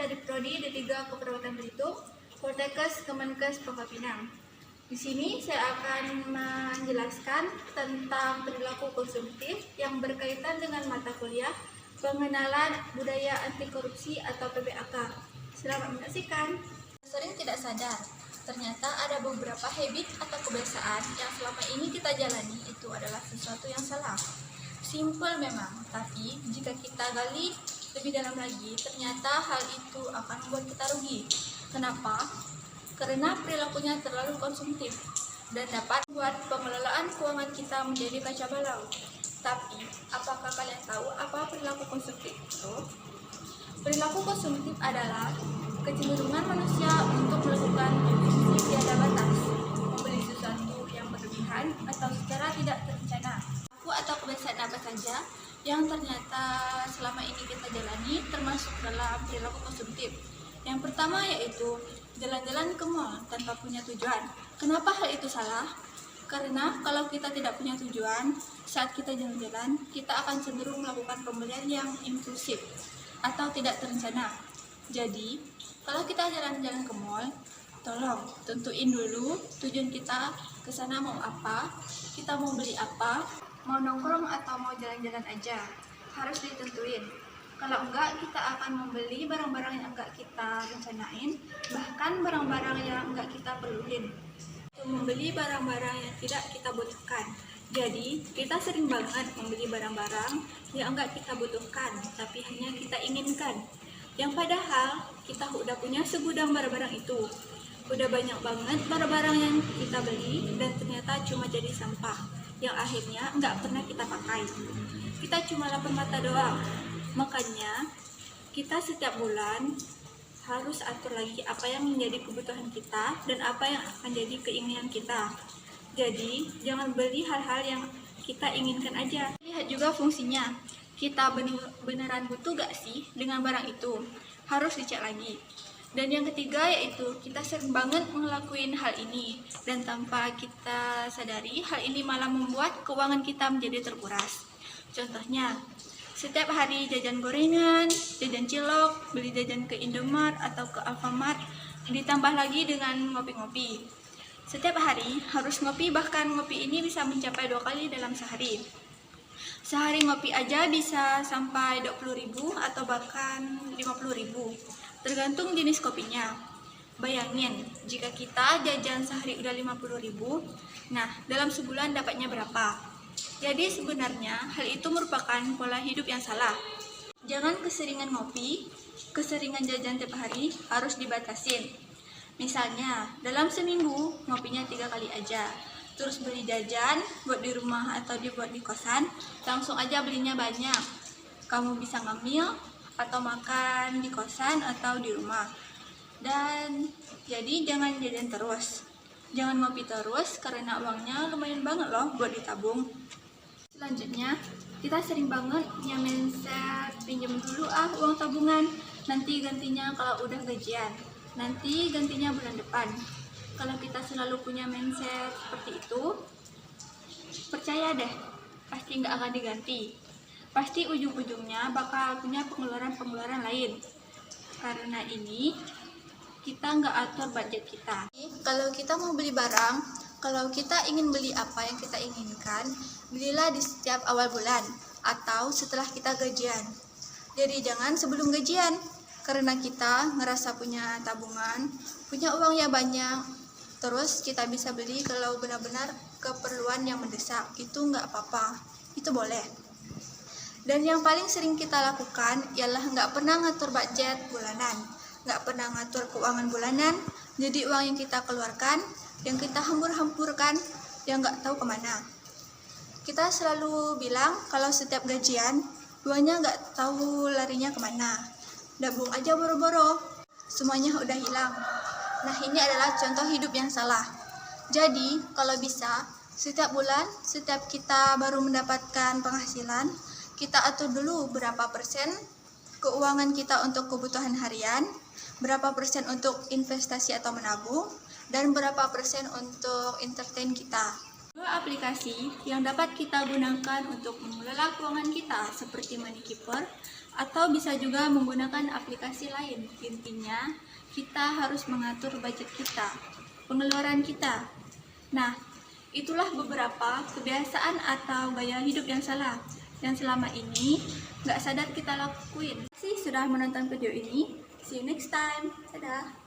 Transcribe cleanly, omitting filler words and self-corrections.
dari Prodi D3 Keperawatan Belitung, Poltekkes Kemenkes Pangkal Pinang. Di sini saya akan menjelaskan tentang perilaku konsumtif yang berkaitan dengan mata kuliah Pengenalan Budaya Anti Korupsi atau PBAK. Selamat menyaksikan. Sering tidak sadar, ternyata ada beberapa habit atau kebiasaan yang selama ini kita jalani itu adalah sesuatu yang salah. Simple memang, tapi jika kita gali lebih dalam lagi, ternyata hal itu akan membuat kita rugi. Kenapa? Karena perilakunya terlalu konsumtif dan dapat membuat pengelolaan keuangan kita menjadi kacau balau. Tapi, apakah kalian tahu apa perilaku konsumtif itu? Perilaku konsumtif adalah kecenderungan manusia untuk melakukan konsumsi tiada batas, membeli sesuatu yang berlebihan atau secara tidak terencana. Atau kebiasaan apa saja yang ternyata selama ini kita jalani termasuk dalam perilaku konsumtif. Yang pertama yaitu jalan-jalan ke mall tanpa punya tujuan. Kenapa hal itu salah? Karena kalau kita tidak punya tujuan, saat kita jalan-jalan, kita akan cenderung melakukan pembelian yang impulsif atau tidak terencana. Jadi, kalau kita jalan-jalan ke mall, tolong tentuin dulu tujuan kita ke sana mau apa, kita mau beli apa, mau nongkrong atau mau jalan-jalan aja, harus ditentuin. Kalau enggak, kita akan membeli barang-barang yang enggak kita rencanain, bahkan barang-barang yang enggak kita perluin. Membeli barang-barang yang tidak kita butuhkan. Jadi, kita sering banget membeli barang-barang yang enggak kita butuhkan, tapi hanya kita inginkan. Yang padahal, kita udah punya segudang barang-barang itu. Udah banyak banget barang-barang yang kita beli dan ternyata cuma jadi sampah yang akhirnya nggak pernah kita pakai. Kita cuma lapar mata doang. Makanya kita setiap bulan harus atur lagi apa yang menjadi kebutuhan kita dan apa yang akan jadi keinginan kita. Jadi jangan beli hal-hal yang kita inginkan aja. Lihat juga fungsinya. Kita beneran butuh gak sih dengan barang itu? Harus dicek lagi. Dan yang ketiga yaitu kita sering banget ngelakuin hal ini dan tanpa kita sadari hal ini malah membuat keuangan kita menjadi terkuras. Contohnya, setiap hari jajan gorengan, jajan cilok, beli jajan ke Indomaret atau ke Alfamart, ditambah lagi dengan ngopi-ngopi. Setiap hari harus ngopi, bahkan ngopi ini bisa mencapai 2 kali dalam sehari. Sehari ngopi aja bisa sampai 20.000 atau bahkan 50.000. Tergantung jenis kopinya. Bayangin, jika kita jajan sehari udah 50.000, nah dalam sebulan dapatnya berapa? Jadi sebenarnya hal itu merupakan pola hidup yang salah. Jangan keseringan ngopi, keseringan jajan tiap hari harus dibatasin. Misalnya, dalam seminggu ngopinya 3 kali aja. Terus beli jajan, buat di rumah atau dibuat di kosan, langsung aja belinya banyak. Kamu bisa ngemil atau makan di kosan atau di rumah. Dan jadi jangan jajan terus, jangan ngopi terus karena uangnya lumayan banget loh buat ditabung. Selanjutnya, kita sering banget punya mindset pinjam dulu uang tabungan, nanti gantinya kalau udah gajian, nanti gantinya bulan depan. Kalau kita selalu punya mindset seperti itu, percaya deh, pasti nggak akan diganti. Pasti ujung-ujungnya bakal punya pengeluaran-pengeluaran lain. Karena ini, kita nggak atur budget kita. Kalau kita mau beli barang, kalau kita ingin beli apa yang kita inginkan, belilah di setiap awal bulan atau setelah kita gajian. Jadi jangan sebelum gajian, karena kita ngerasa punya tabungan, punya uang yang banyak, terus kita bisa beli kalau benar-benar keperluan yang mendesak. Itu nggak apa-apa, itu boleh. Dan yang paling sering kita lakukan ialah nggak pernah ngatur budget bulanan, nggak pernah ngatur keuangan bulanan. Jadi uang yang kita keluarkan, yang kita hambur-hamburkan, yang nggak tahu kemana. Kita selalu bilang kalau setiap gajian, uangnya nggak tahu larinya kemana. Dabung aja boro-boro, semuanya udah hilang. Nah ini adalah contoh hidup yang salah. Jadi kalau bisa, setiap bulan, setiap kita baru mendapatkan penghasilan, kita atur dulu berapa persen keuangan kita untuk kebutuhan harian, berapa persen untuk investasi atau menabung, dan berapa persen untuk entertain kita. Dua aplikasi yang dapat kita gunakan untuk mengelola keuangan kita seperti Money Keeper atau bisa juga menggunakan aplikasi lain. Intinya, kita harus mengatur budget kita, pengeluaran kita. Nah, itulah beberapa kebiasaan atau gaya hidup yang salah yang selama ini nggak sadar kita lakuin. Terima kasih sudah menonton video ini. See you next time. Dadah.